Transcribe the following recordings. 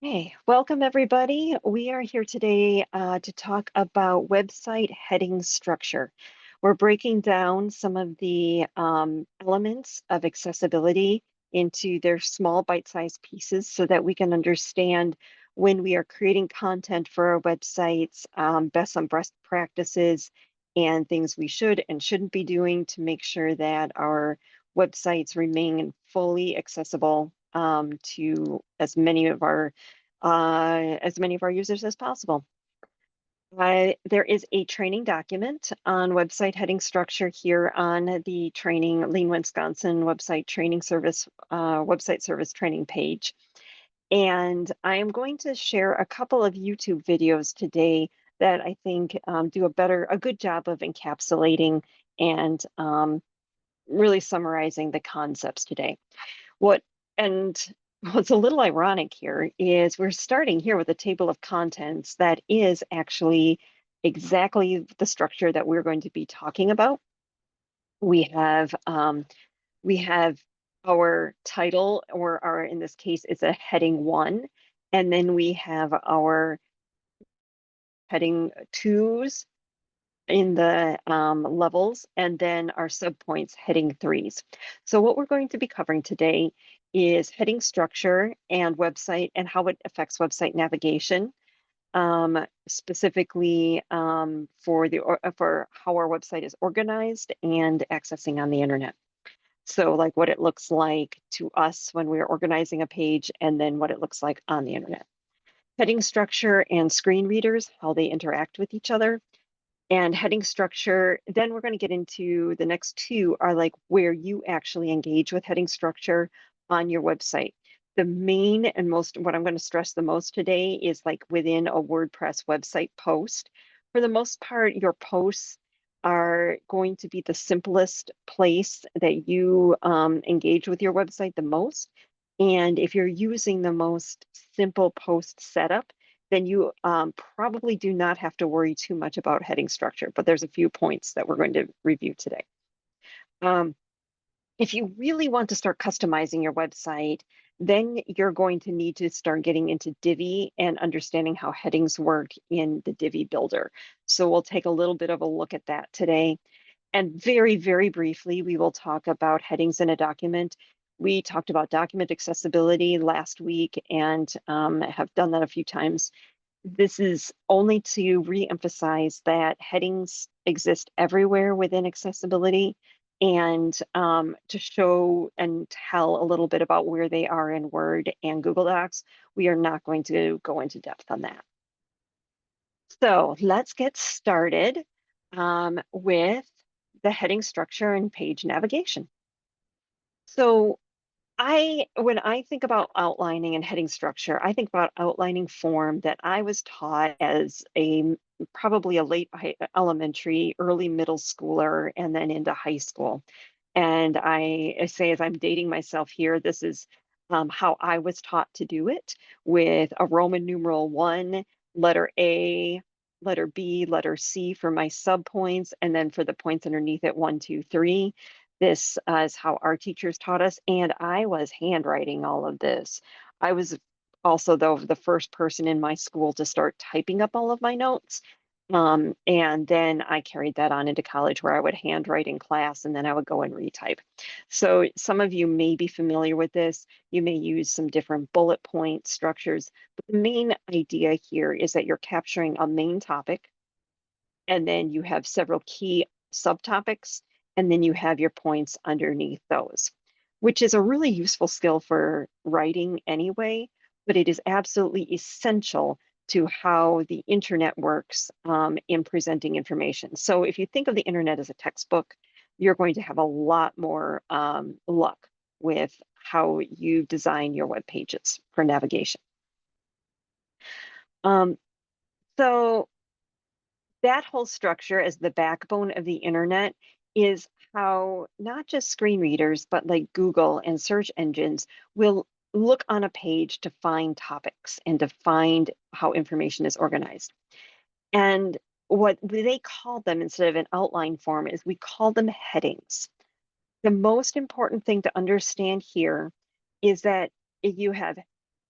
Hey, welcome everybody. We are here today to talk about website heading structure. We're breaking down some of the elements of accessibility into their small bite-sized pieces so that we can understand when we are creating content for our websites, best practices and things we should and shouldn't be doing to make sure that our websites remain fully accessible to as many of our users as possible. There is a training document on website heading structure here on the training Lean Wisconsin website service training page. And I am going to share a couple of YouTube videos today that I think do a good job of encapsulating and really summarizing the concepts today. What and what's a little ironic here is we're starting here with a table of contents that is actually exactly the structure that we're going to be talking about. We have we have our title, or our in this case, it's a heading 1, and then we have our heading 2s in the levels, and then our subpoints heading 3s. So what we're going to be covering today is heading structure and website and how it affects website navigation, specifically for how our website is organized and accessing on the internet. So like what it looks like to us when we're organizing a page, and then what it looks like on the internet. Heading structure and screen readers, how they interact with each other, and heading structure. Then we're going to get into the next two are like where you actually engage with heading structure on your website. The main and most, what I'm going to stress the most today is like within a WordPress website post. For the most part, your posts are going to be the simplest place that you engage with your website the most. And if you're using the most simple post setup, then you probably do not have to worry too much about heading structure, but there's a few points that we're going to review today. Um, if you really want to start customizing your website, then you're going to need to start getting into Divi and understanding how headings work in the Divi builder. So we'll take a little bit of a look at that today. And very, very briefly, we will talk about headings in a document. We talked about document accessibility last week and have done that a few times. This is only to re-emphasize that headings exist everywhere within accessibility, and to show and tell a little bit about where they are in Word and Google Docs. We are not going to go into depth on that. So let's get started with the heading structure and page navigation. So when I think about outlining and heading structure, I think about outlining form that I was taught as probably a elementary, early middle schooler, and then into high school. And I say, as I'm dating myself here, this is how I was taught to do it, with a Roman numeral 1, letter A, letter B, letter C for my subpoints, and then for the points underneath it, 1, 2, 3. This is how our teachers taught us, and I was handwriting all of this. I was also, though, the first person in my school to start typing up all of my notes. And then I carried that on into college, where I would handwrite in class and then I would go and retype. So some of you may be familiar with this. You may use some different bullet point structures, but the main idea here is that you're capturing a main topic, and then you have several key subtopics, and then you have your points underneath those, which is a really useful skill for writing anyway, but it is absolutely essential to how the internet works in presenting information. So if you think of the internet as a textbook, you're going to have a lot more luck with how you design your web pages for navigation. Um, so that whole structure as the backbone of the internet is how not just screen readers, but like Google and search engines will look on a page to find topics and to find how information is organized. And what they call them, instead of an outline form, is we call them headings. The most important thing to understand here is that if you have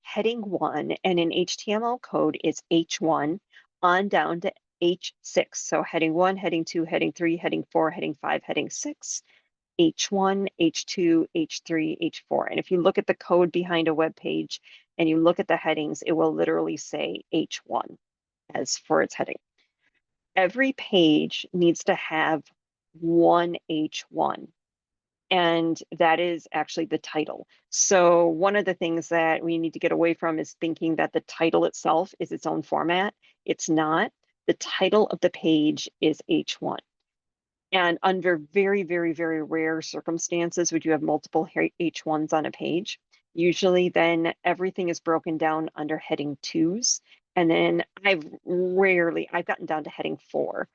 heading 1, and in HTML code, it's H1 on down to H6. So heading 1, heading 2, heading 3, heading 4, heading 5, heading 6, H1, H2, H3, H4. And if you look at the code behind a web page and you look at the headings, it will literally say H1 as for its heading. Every page needs to have one H1, and that is actually the title. So one of the things that we need to get away from is thinking that the title itself is its own format. It's not. The title of the page is H1. And under very, very, very rare circumstances, would you have multiple H1s on a page? Usually then everything is broken down under heading 2s. And then I've gotten down to heading 4.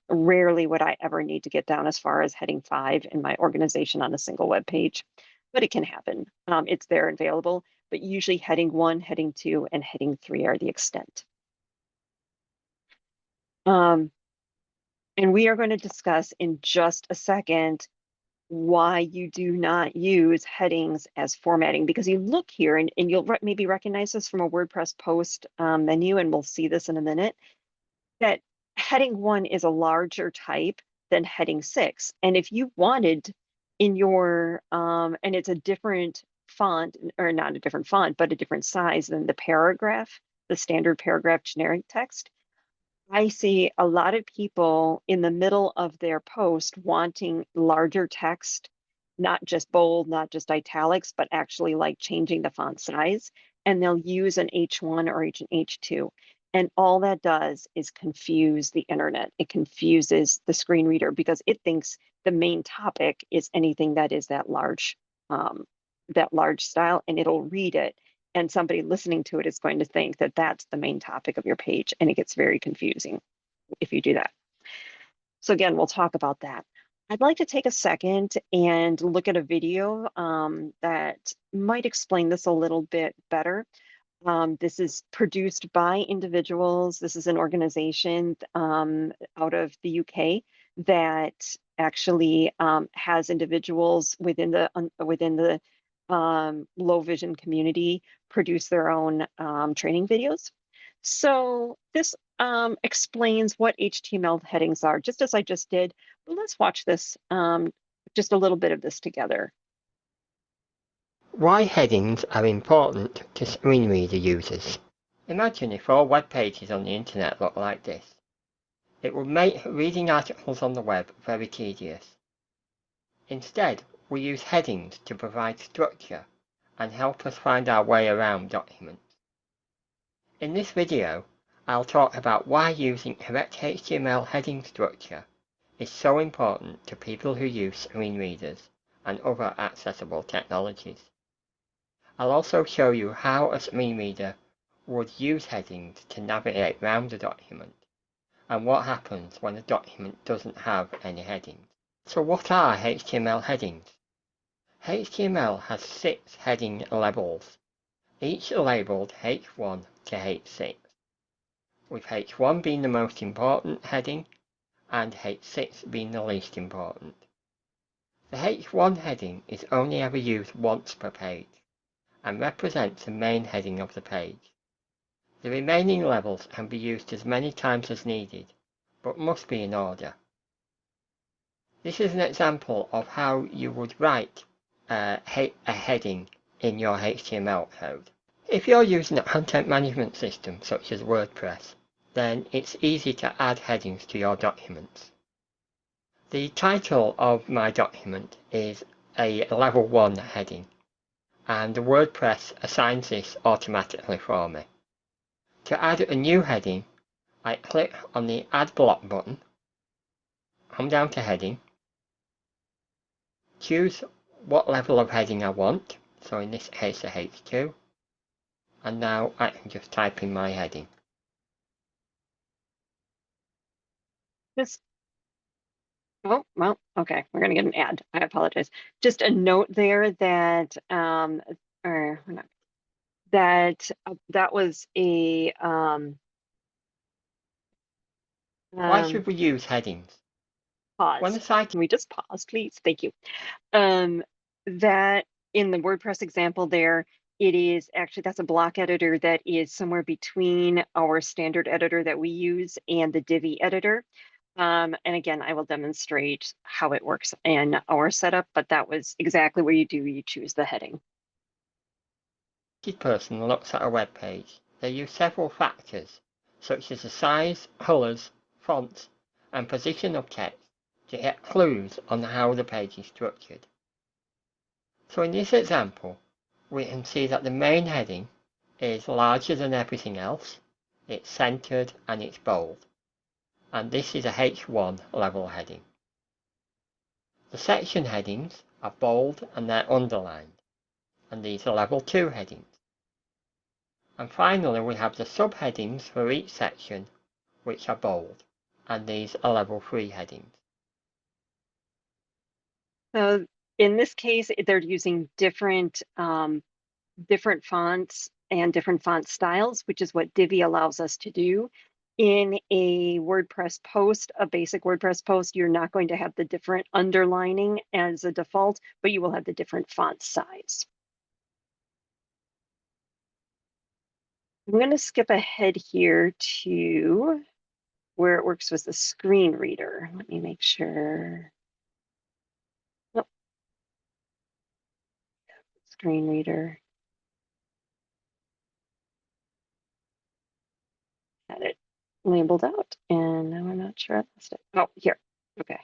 Rarely would I ever need to get down as far as heading 5 in my organization on a single web page, but it can happen. It's there and available, but usually heading 1, heading 2, and heading 3 are the extent. And we are going to discuss in just a second why you do not use headings as formatting, because you look here and you'll maybe recognize this from a WordPress post menu, and we'll see this in a minute, that heading 1 is a larger type than heading 6. And if you wanted in your, and it's a different font, or not a different font, but a different size than the paragraph, the standard paragraph generic text, I see a lot of people in the middle of their post wanting larger text, not just bold, not just italics, but actually like changing the font size. And they'll use an H1 or H2. And all that does is confuse the internet. It confuses the screen reader because it thinks the main topic is anything that is that large style, and it'll read it, and somebody listening to it is going to think that that's the main topic of your page, and it gets very confusing if you do that. So again, we'll talk about that. I'd like to take a second and look at a video that might explain this a little bit better. This is produced by individuals. This is an organization out of the UK that actually has individuals within the low vision community produce their own training videos. So this explains what HTML headings are, just as I just did. But let's watch this, just a little bit of this together. Why headings are important to screen reader users. Imagine if all web pages on the internet looked like this. It would make reading articles on the web very tedious. Instead, we use headings to provide structure and help us find our way around documents. In this video, I'll talk about why using correct HTML heading structure is so important to people who use screen readers and other accessible technologies. I'll also show you how a screen reader would use headings to navigate around a document, and what happens when a document doesn't have any headings. So what are HTML headings? HTML has 6 heading labels, each labelled H1 to H6, with H1 being the most important heading and H6 being the least important. The H1 heading is only ever used once per page and represents the main heading of the page. The remaining levels can be used as many times as needed, but must be in order. This is an example of how you would write a heading in your HTML code. If you're using a content management system such as WordPress, then it's easy to add headings to your documents. The title of my document is a level 1 heading, and WordPress assigns this automatically for me. To add a new heading, I click on the Add Block button, come down to Heading, choose what level of heading I want, so in this case a H2, and now I can just type in my heading. Oh, well, okay, we're gonna get an ad. I apologize. Just a note there that, or not, that was a, Why should we use headings? When a pause. site Can we just pause, please? Thank you. That in the WordPress example there, it is actually, that's a block editor that is somewhere between our standard editor that we use and the Divi editor. And again, I will demonstrate how it works in our setup, but that was exactly what you do. You choose the heading. Each person looks at a web page. They use several factors, such as the size, colours, fonts, and position of text to get clues on how the page is structured. So in this example, we can see that the main heading is larger than everything else, it's centered and it's bold, and this is a H1 level heading. The section headings are bold and they're underlined, and these are level 2 headings. And finally we have the subheadings for each section, which are bold, and these are level 3 headings. So in this case, they're using different fonts and different font styles, which is what Divi allows us to do. In a WordPress post, a basic WordPress post, you're not going to have the different underlining as a default, but you will have the different font size. I'm going to skip ahead here to where it works with the screen reader. Let me make sure. Oh, screen reader. Had it labeled out, and now I'm not sure I lost it. Oh, here. Okay.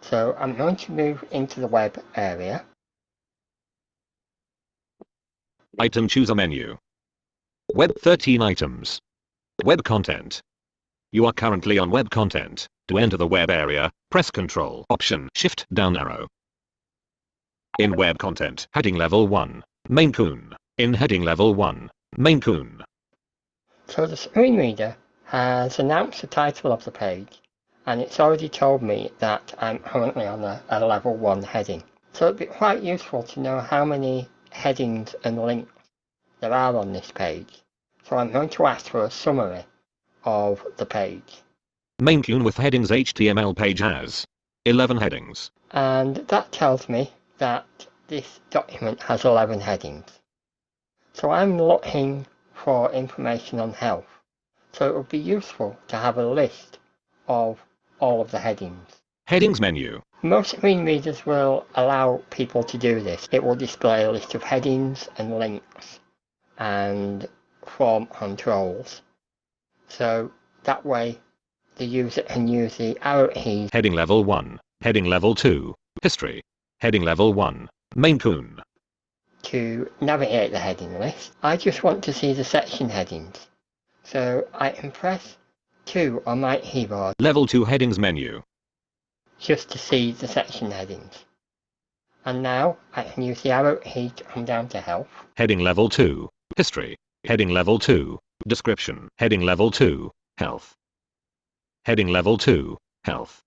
So I'm going to move into the web area. Item chooser menu. Web 13 items. Web content. You are currently on web content. To enter the web area, press Ctrl Option Shift down arrow. In web content, heading level 1, Main Coon. In heading level 1, Main Coon. So the screen reader has announced the title of the page, and it's already told me that I'm currently on a level 1 heading. So it'd be quite useful to know how many headings and links there are on this page. So I'm going to ask for a summary of the page. Main Coon with headings HTML page has 11 headings. And that tells me that this document has 11 headings. So I'm looking for information on health. So it would be useful to have a list of all of the headings. Headings menu. Most screen readers will allow people to do this. It will display a list of headings and links and form controls. So that way the user can use the arrow keys. Heading level 1, heading level 2, history. Heading level 1, Main Coon. To navigate the heading list. I just want to see the section headings. So I can press 2 on my keyboard. Level 2 headings menu. Just to see the section headings. And now I can use the arrow key to come down to health. Heading level 2, history. Heading level 2, description. Heading level 2, health. Heading level 2, health.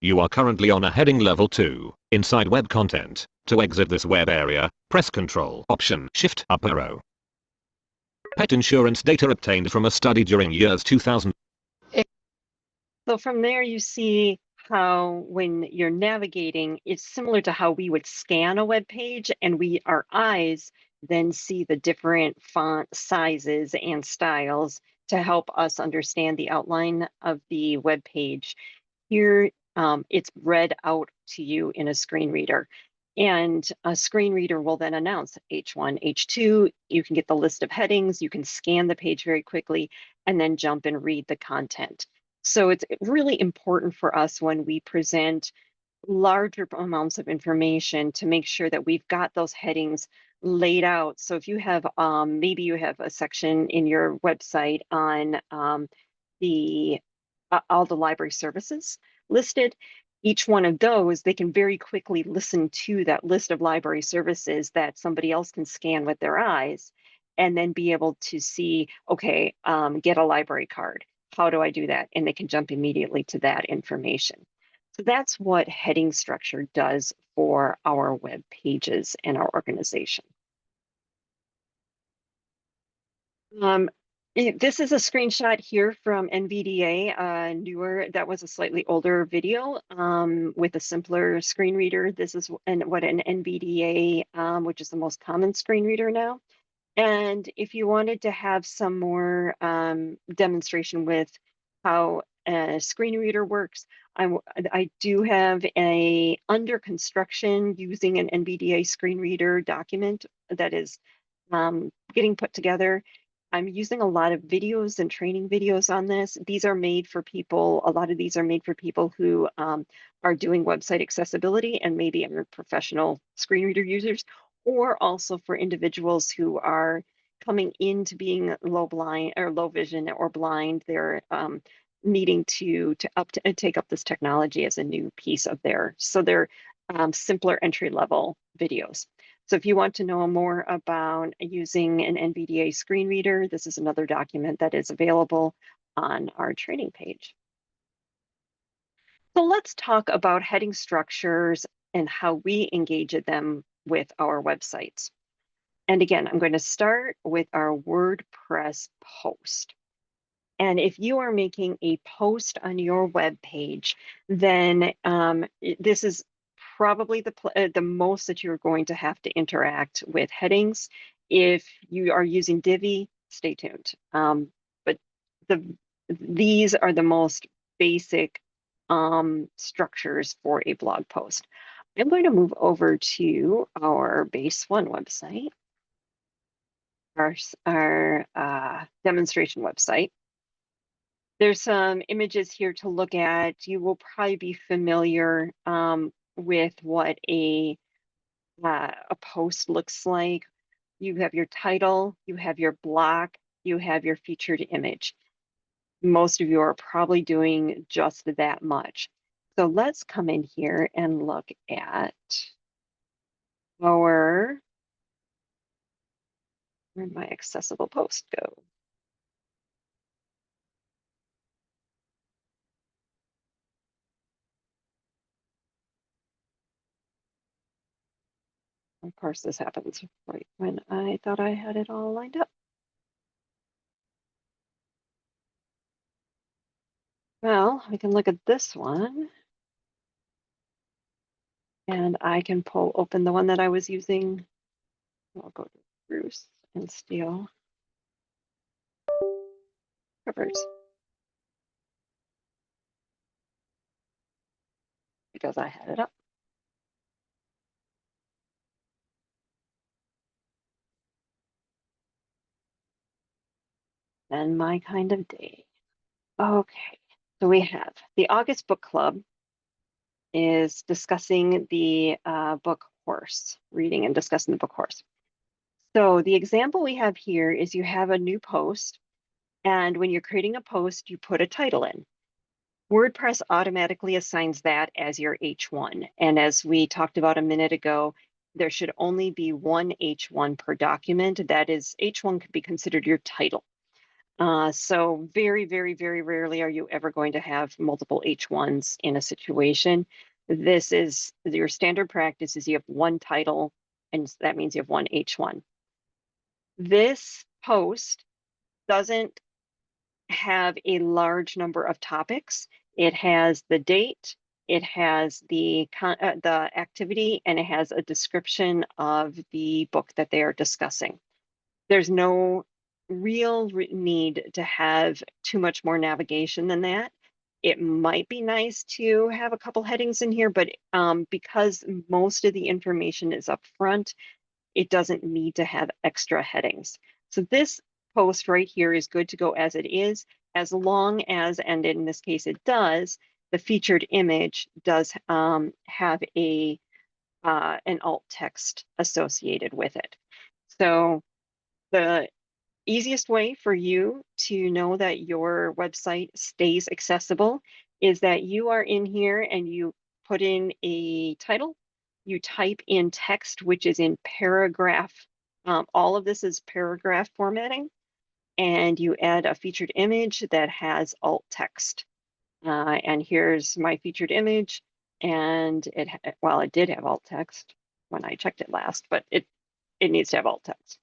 You are currently on a heading level 2, inside web content. To exit this web area, press Ctrl Option Shift up arrow. Pet insurance data obtained from a study during years 2000. So from there, you see how when you're navigating, it's similar to how we would scan a web page, and our eyes then see the different font sizes and styles to help us understand the outline of the web page. Here, it's read out to you in a screen reader. And a screen reader will then announce H1, H2. You can get the list of headings, you can scan the page very quickly, and then jump and read the content. So it's really important for us when we present larger amounts of information to make sure that we've got those headings laid out. So if you have, maybe you have a section in your website on all the library services listed, each one of those, they can very quickly listen to that list of library services that somebody else can scan with their eyes and then be able to see, okay, get a library card. How do I do that? And they can jump immediately to that information. So that's what heading structure does for our web pages and our organization. This is a screenshot here from NVDA, newer. That was a slightly older video with a simpler screen reader. This is what an NVDA, which is the most common screen reader now. And if you wanted to have some more demonstration with how a screen reader works, I do have a under construction using an NVDA screen reader document that is getting put together. I'm using a lot of videos and training videos on this. These are made for people, a lot of these are made for people who are doing website accessibility and maybe are professional screen reader users, or also for individuals who are coming into being low blind or low vision or blind. They're needing to take up this technology as a new piece of so they're simpler entry level videos. So if you want to know more about using an NVDA screen reader, this is another document that is available on our training page. So let's talk about heading structures and how we engage them with our websites. And again, I'm going to start with our WordPress post. And if you are making a post on your web page, then this is probably the most that you're going to have to interact with headings. If you are using Divi, stay tuned. But these are the most basic structures for a blog post. I'm going to move over to our Base One website, our demonstration website. There's some images here to look at. You will probably be familiar with what a post looks like. You have your title, you have your block, you have your featured image. Most of you are probably doing just that much. So let's come in here and look at where'd my accessible post go? Of course, this happens right when I thought I had it all lined up. Well, we can look at this one. And I can pull open the one that I was using. I'll go to Bruce and steal covers because I had it up. And my kind of day. Okay, so we have the August book club is discussing the book Horse, reading and discussing the book Horse. So the example we have here is you have a new post, and when you're creating a post, you put a title in. WordPress automatically assigns that as your H1. And as we talked about a minute ago, there should only be one H1 per document. That is, H1 could be considered your title. So very, very, very rarely are you ever going to have multiple H1s in a situation. This is your standard practice is you have one title, and that means you have one H1. This post doesn't have a large number of topics. It has the date, it has the activity, and it has a description of the book that they are discussing. There's no real need to have too much more navigation than that. It might be nice to have a couple headings in here, but because most of the information is up front, it doesn't need to have extra headings. So this post right here is good to go as it is, as long as, and in this case it does, the featured image does have an alt text associated with it. So the easiest way for you to know that your website stays accessible is that you are in here and you put in a title, you type in text, which is in paragraph. All of this is paragraph formatting, and you add a featured image that has alt text. And here's my featured image, and it did have alt text when I checked it last, but it needs to have alt text.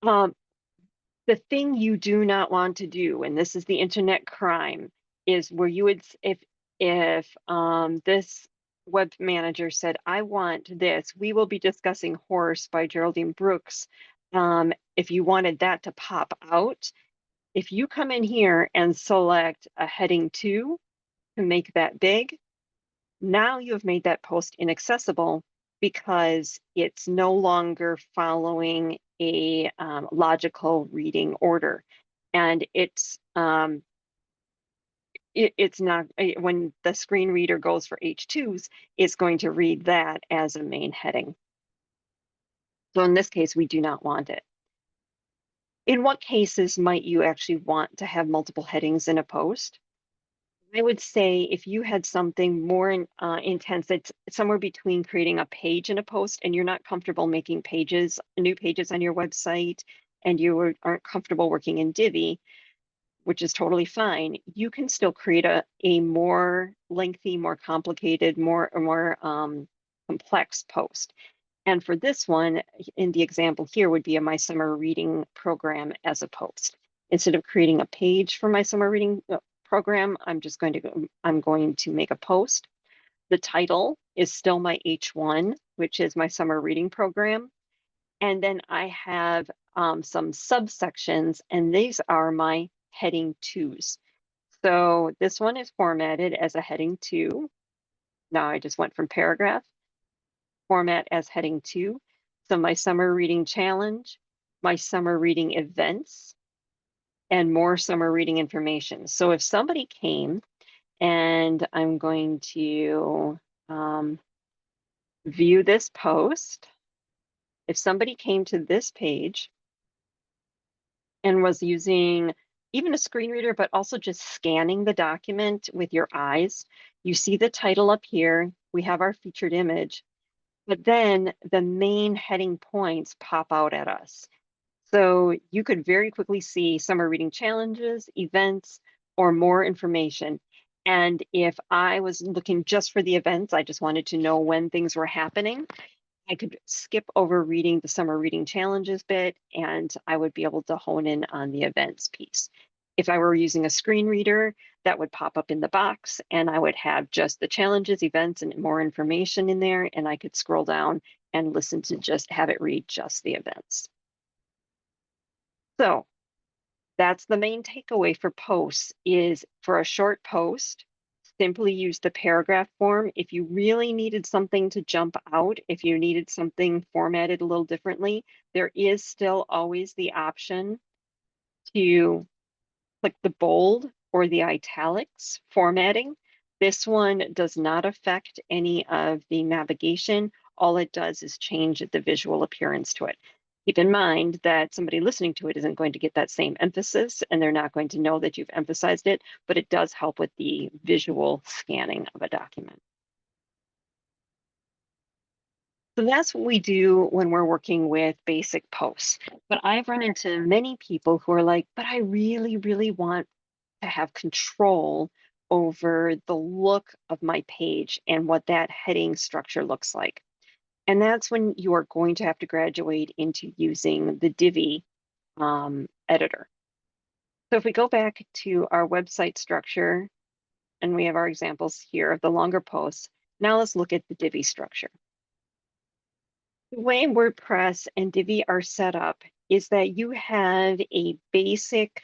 The thing you do not want to do, and this is the internet crime, is where you would, if this web manager said, I want this, we will be discussing Horse by Geraldine Brooks. If you wanted that to pop out, if you come in here and select a heading 2 to make that big, now you have made that post inaccessible because it's no longer following a logical reading order. And it's not, when the screen reader goes for H2s, it's going to read that as a main heading. So in this case, we do not want it. In what cases might you actually want to have multiple headings in a post? I would say if you had something more intense, that's somewhere between creating a page and a post, and you're not comfortable making new pages on your website, and you aren't comfortable working in Divi, which is totally fine, you can still create a more lengthy, more complicated, more complex post. And for this one, in the example here, would be a My Summer Reading program as a post. Instead of creating a page for My Summer Reading program, I'm going to make a post. The title is still my H1, which is My Summer Reading program. And then I have some subsections, and these are my heading 2s. So this one is formatted as a heading 2. Now I just went from paragraph, format as heading 2. So My Summer Reading Challenge, My Summer Reading Events, and more summer reading information. So if somebody came, and I'm going to view this post, if somebody came to this page and was using even a screen reader, but also just scanning the document with your eyes, you see the title up here, we have our featured image, but then the main heading points pop out at us. So you could very quickly see summer reading challenges, events, or more information. And if I was looking just for the events, I just wanted to know when things were happening, I could skip over reading the summer reading challenges bit, and I would be able to hone in on the events piece. If I were using a screen reader, that would pop up in the box, and I would have just the challenges, events, and more information in there, and I could scroll down and listen to just have it read just the events. So that's the main takeaway for posts, is for a short post, simply use the paragraph form. If you really needed something to jump out, if you needed something formatted a little differently, there is still always the option to click the bold or the italics formatting. This one does not affect any of the navigation. All it does is change the visual appearance to it. Keep in mind that somebody listening to it isn't going to get that same emphasis, and they're not going to know that you've emphasized it, but it does help with the visual scanning of a document. So that's what we do when we're working with basic posts. But I've run into many people who are like, but I really, really want to have control over the look of my page and what that heading structure looks like. And that's when you are going to have to graduate into using the Divi editor. So if we go back to our website structure, and we have our examples here of the longer posts, now let's look at the Divi structure. The way WordPress and Divi are set up is that you have a basic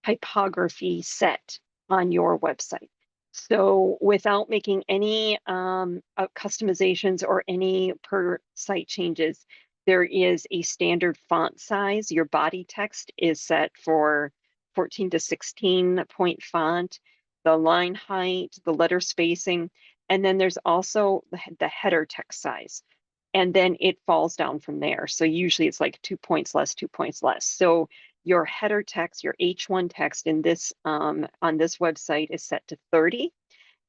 typography set on your website. So without making any customizations or any per site changes, there is a standard font size. Your body text is set for 14 to 16 point font, the line height, the letter spacing, and then there's also the header text size. And then it falls down from there. So usually it's like 2 points less, 2 points less. So your header text, your H1 text in this on this website is set to 30.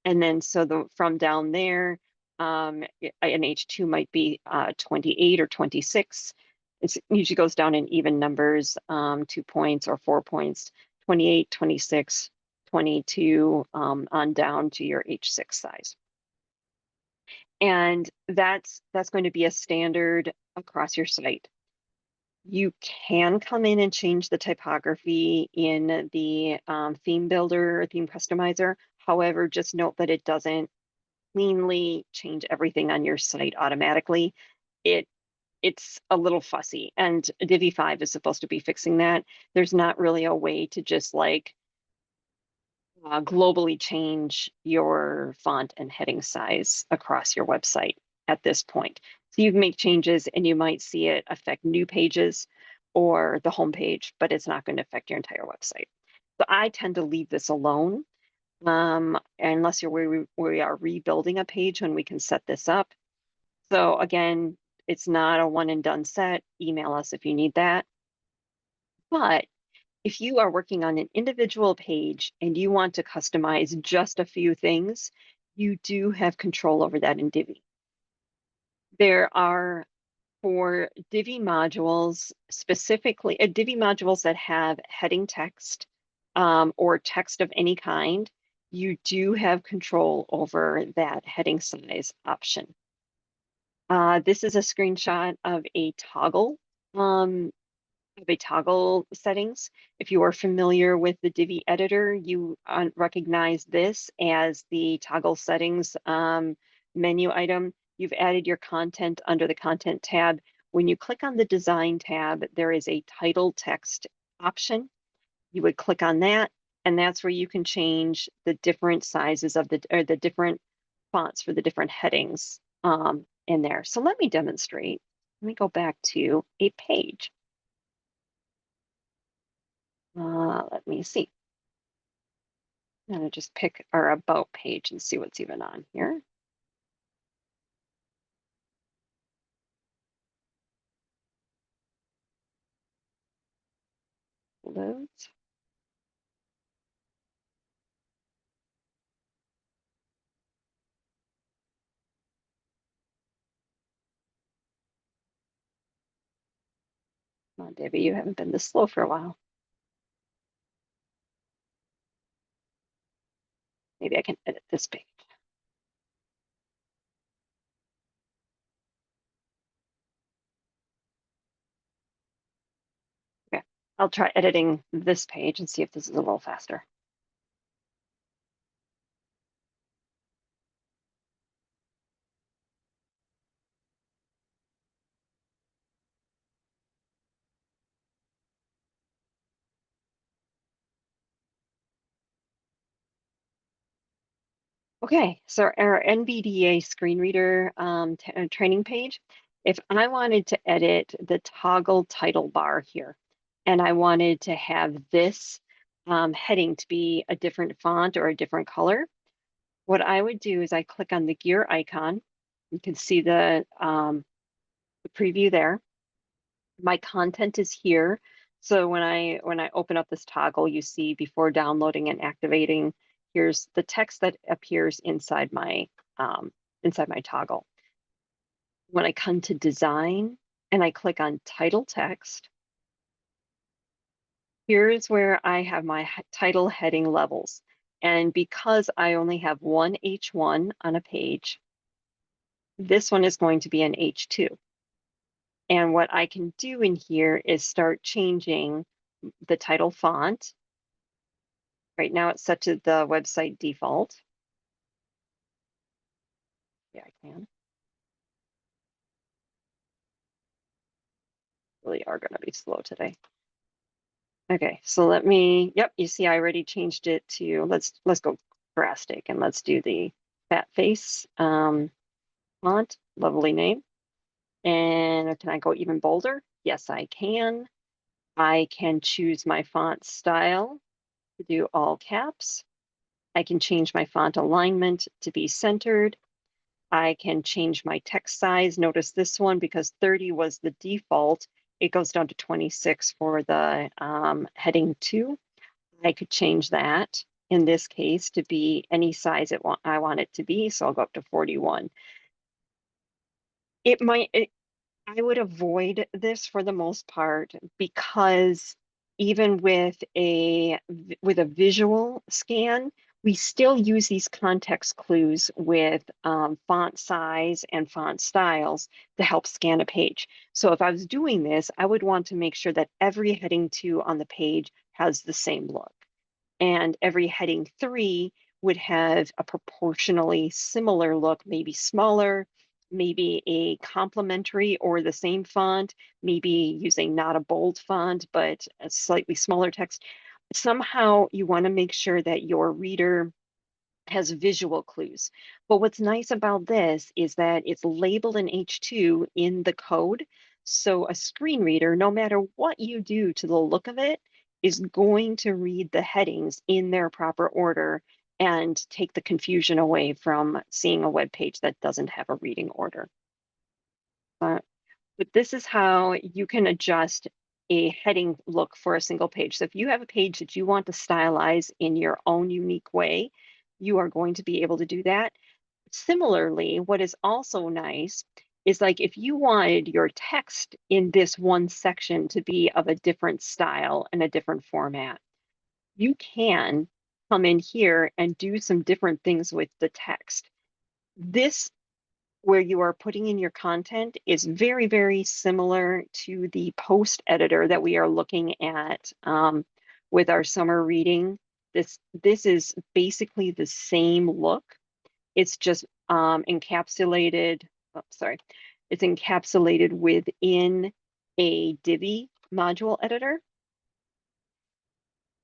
And then so from down there, an H2 might be 28 or 26. It usually goes down in even numbers, 2 points or 4 points, 28, 26, 22, on down to your H6 size. And that's going to be a standard across your site. You can come in and change the typography in the theme builder or theme customizer. However, just note that it doesn't cleanly change everything on your site automatically. It's a little fussy, and Divi 5 is supposed to be fixing that. There's not really a way to just like globally change your font and heading size across your website at this point. So you can make changes and you might see it affect new pages or the home page, but it's not going to affect your entire website. So I tend to leave this alone unless you're where we are rebuilding a page when we can set this up. So again, it's not a one and done set. Email us if you need that. But if you are working on an individual page and you want to customize just a few things, you do have control over that in Divi. There are, for Divi modules, specifically Divi modules that have heading text or text of any kind, you do have control over that heading size option. This is a screenshot of a toggle settings. If you are familiar with the Divi editor, you recognize this as the toggle settings menu item. You've added your content under the content tab. When you click on the design tab, there is a title text option. You would click on that, and that's where you can change the different sizes of the different fonts for the different headings in there. So let me demonstrate. Let me go back to a page. Let me see. I'm gonna just pick our about page and see what's even on here. Loads. Come on, Debbie, you haven't been this slow for a while. Maybe I can edit this page. Okay, I'll try editing this page and see if this is a little faster. Okay, so our NVDA screen reader training page, if I wanted to edit the toggle title bar here, and I wanted to have this heading to be a different font or a different color, what I would do is I click on the gear icon. You can see the preview there. My content is here. So when I open up this toggle, you see before downloading and activating, here's the text that appears inside my toggle. When I come to design and I click on title text, here's where I have my title heading levels. And because I only have one H1 on a page, this one is going to be an H2. And what I can do in here is start changing the title font. Right now it's set to the website default. Yeah, I can. Really are going to be slow today. Okay, so let me, yep, you see I already changed it to, let's go drastic and let's do the fat face font, lovely name. And can I go even bolder? Yes, I can. I can choose my font style to do all caps. I can change my font alignment to be centered. I can change my text size. Notice this one, because 30 was the default, it goes down to 26 for the heading 2. I could change that in this case to be any size I want it to be. So I'll go up to 41. I would avoid this for the most part, because even with a visual scan, We still use these context clues with font size and font styles to help scan a page. So if I was doing this, I would want to make sure that every heading 2 on the page has the same look. And every heading 3 would have a proportionally similar look, maybe smaller, maybe a complementary or the same font, maybe using not a bold font, but a slightly smaller text. Somehow you want to make sure that your reader has visual clues. But what's nice about this is that it's labeled in H2 in the code. So a screen reader, no matter what you do to the look of it, is going to read the headings in their proper order and take the confusion away from seeing a web page that doesn't have a reading order. But this is how you can adjust a heading look for a single page. So if you have a page that you want to stylize in your own unique way, you are going to be able to do that. Similarly, what is also nice is like if you wanted your text in this one section to be of a different style and a different format, you can come in here and do some different things with the text. This where you are putting in your content is very, very similar to the post editor that we are looking at with our summer reading. This is basically the same look. It's just encapsulated, it's encapsulated within a Divi module editor.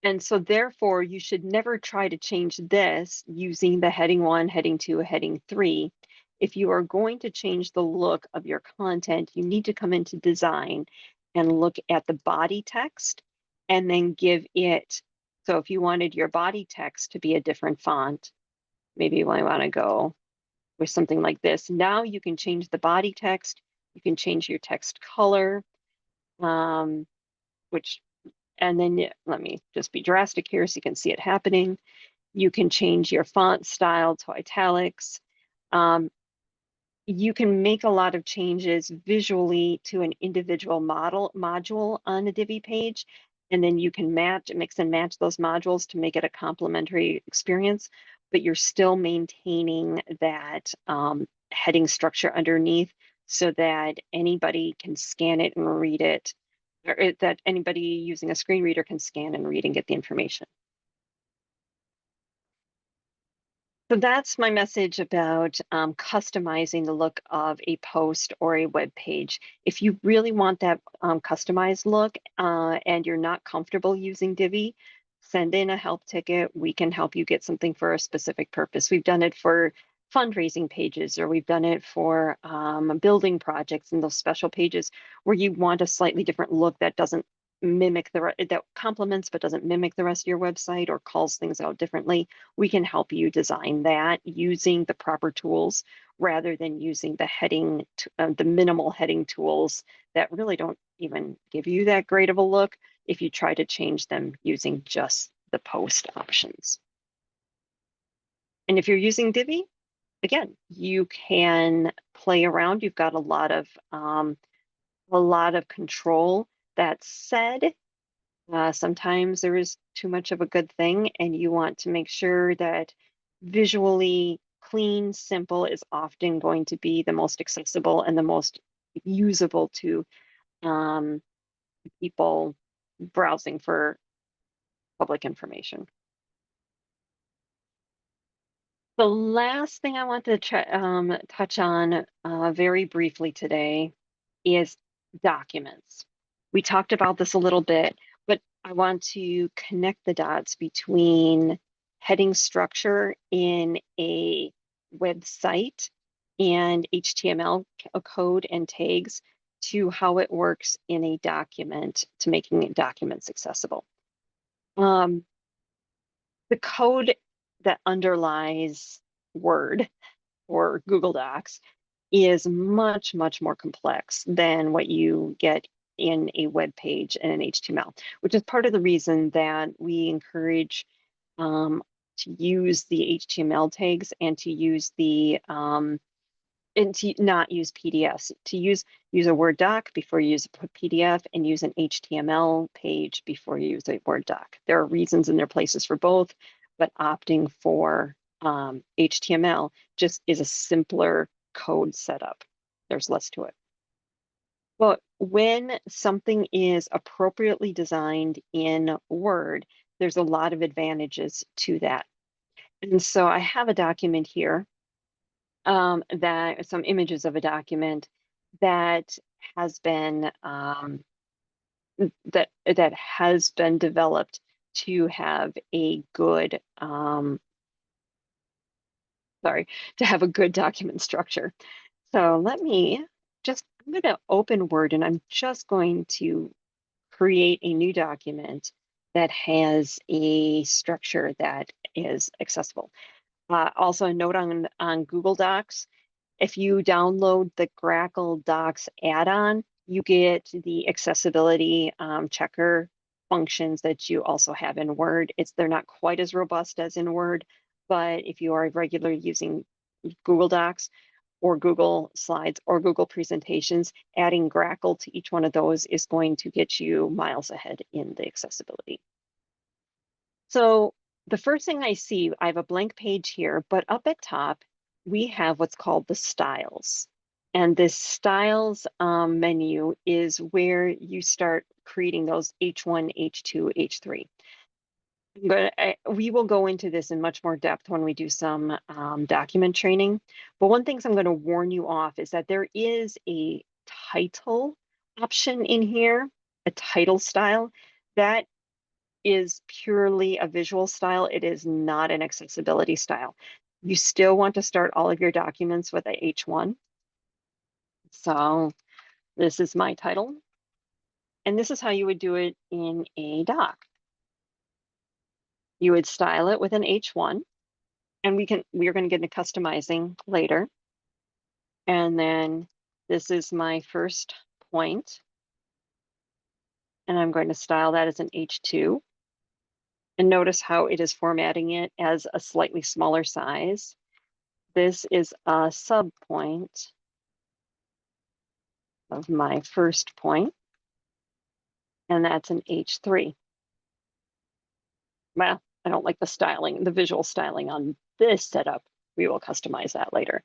And so therefore, you should never try to change this using the heading 1, heading 2, heading 3. If you are going to change the look of your content, you need to come into design and look at the body text and then give it. So if you wanted your body text to be a different font, maybe you might want to go with something like this. Now you can change the body text. You can change your text color, which and then let me just be drastic here so you can see it happening. You can change your font style to italics. You can make a lot of changes visually to an individual module on a Divi page, and then you can mix and match those modules to make it a complementary experience, but you're still maintaining that heading structure underneath so that anybody can scan it and read it, or that anybody using a screen reader can scan and read and get the information. So that's my message about customizing the look of a post or a web page. If you really want that customized look and you're not comfortable using Divi, send in a help ticket. We can help you get something for a specific purpose. We've done it for fundraising pages, or we've done it for building projects and those special pages where you want a slightly different look that doesn't mimic that complements but doesn't mimic the rest of your website or calls things out differently. We can help you design that using the proper tools rather than using the minimal heading tools that really don't even give you that great of a look if you try to change them using just the post options. And if you're using Divi, again, you can play around. You've got a lot of control. That said, sometimes there is too much of a good thing, and you want to make sure that visually clean, simple is often going to be the most accessible and the most usable to people browsing for public information. The last thing I want to touch on very briefly today is documents. We talked about this a little bit, but I want to connect the dots between heading structure in a website and HTML code and tags to how it works in a document to making documents accessible. The code that underlies Word or Google Docs is much, much more complex than what you get in a web page and an HTML, which is part of the reason that we encourage to use the HTML tags and to use the and to not use PDFs, to use a Word doc before you use a PDF, and use an HTML page before you use a Word doc. There are reasons and there are places for both, but opting for HTML just is a simpler code setup. There's less to it. But when something is appropriately designed in Word, there's a lot of advantages to that. And so I have a document here, that some images of a document that has been that has been developed to have a good to have a good document structure. So let me I'm going to open Word, and I'm just going to create a new document that has a structure that is accessible. Also a note on Google Docs, if you download the Grackle Docs add-on, you get the accessibility checker functions that you also have in Word. They're not quite as robust as in Word, but if you are regularly using Google Docs or Google Slides or Google Presentations, adding Grackle to each one of those is going to get you miles ahead in the accessibility. So the first thing I see, I have a blank page here, but up at top, we have what's called the styles. And this styles menu is where you start creating those H1, H2, H3. We will go into this in much more depth when we do some document training. But one thing I'm going to warn you off is that there is a title option in here, a title style that is purely a visual style. It is not an accessibility style. You still want to start all of your documents with a H1. So this is my title. And this is how you would do it in a doc. You would style it with an H1, and we're going to get into customizing later. And then this is my first point, and I'm going to style that as an H2. And notice how it is formatting it as a slightly smaller size. This is a sub point of my first point, and that's an H3. Well, I don't like the styling, the visual styling on this setup. We will customize that later.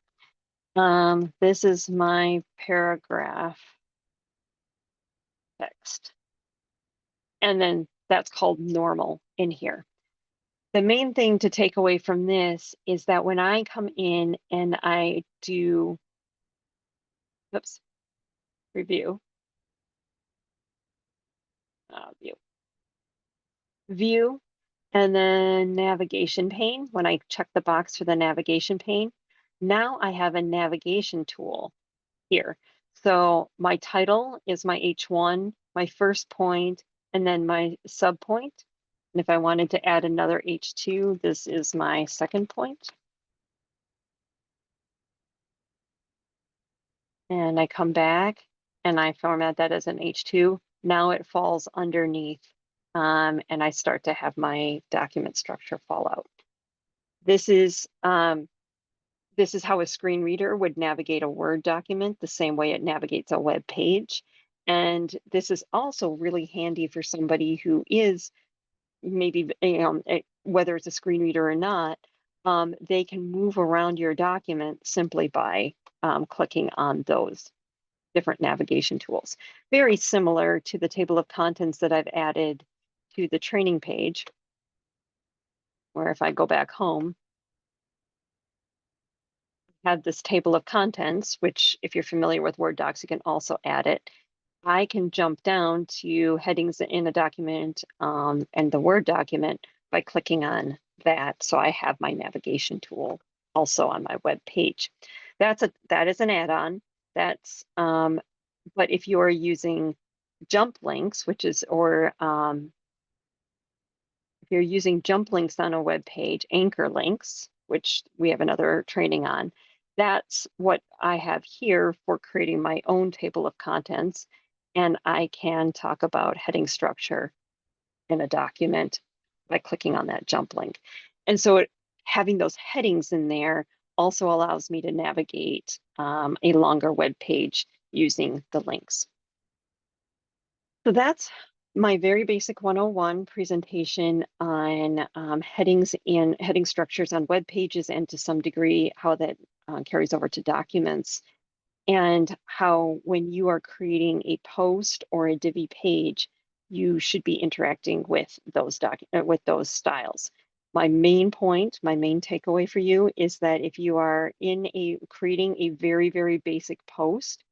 This is my paragraph text. And then that's called normal in here. The main thing to take away from this is that when I come in and I do, review, view, and then navigation pane, when I check the box for the navigation pane, now I have a navigation tool here. So my title is my H1, my first point, and then my sub point. And if I wanted to add another H2, this is my second point. And I come back and I format that as an H2. Now it falls underneath, and I start to have my document structure fall out. This is how a screen reader would navigate a Word document, the same way it navigates a web page. And this is also really handy for somebody who is maybe, whether it's a screen reader or not, they can move around your document simply by clicking on those different navigation tools. Very similar to the table of contents that I've added to the training page, where if I go back home, have this table of contents, which if you're familiar with Word docs, you can also add it. I can jump down to headings in a document and the Word document by clicking on that. So I have my navigation tool also on my web page. That is an add-on. But if you are using jump links, if you're using jump links on a web page, anchor links, which we have another training on, that's what I have here for creating my own table of contents. And I can talk about heading structure in a document by clicking on that jump link. And so having those headings in there also allows me to navigate a longer web page using the links. So that's my very basic 101 presentation on headings and heading structures on web pages, and to some degree how that carries over to documents, and how when you are creating a post or a Divi page, you should be interacting with those styles. My main point, my main takeaway for you is that if you are creating a very, very basic post,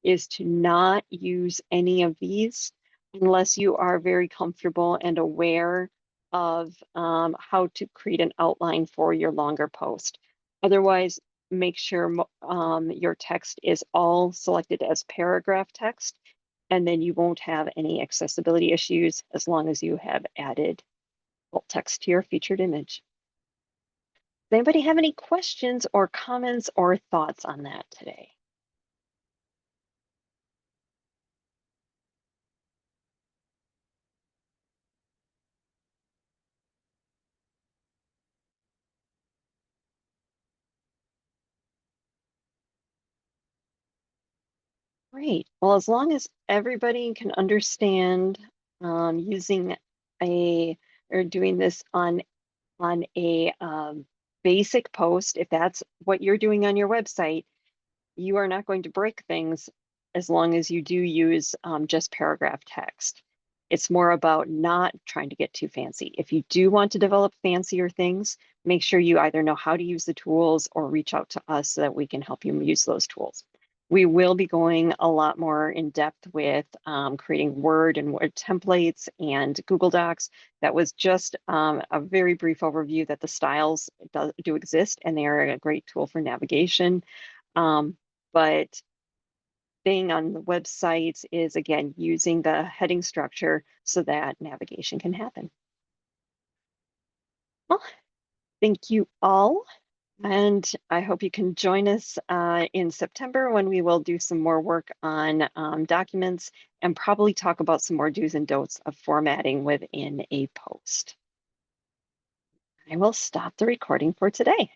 is to not use any of these unless you are very comfortable and aware of how to create an outline for your longer post. Otherwise, make sure your text is all selected as paragraph text, and then you won't have any accessibility issues as long as you have added alt text to your featured image. Does anybody have any questions or comments or thoughts on that today? Great. Well, as long as everybody can understand using or doing this on a basic post, if that's what you're doing on your website, you are not going to break things as long as you do use just paragraph text. It's more about not trying to get too fancy. If you do want to develop fancier things, make sure you either know how to use the tools or reach out to us so that we can help you use those tools. We will be going a lot more in depth with creating Word and Word templates and Google Docs. That was just a very brief overview that the styles do exist, and they are a great tool for navigation. But staying on the websites is, again, using the heading structure so that navigation can happen. Well, thank you all. And I hope you can join us in September when we will do some more work on documents and probably talk about some more do's and don'ts of formatting within a post. I will stop the recording for today.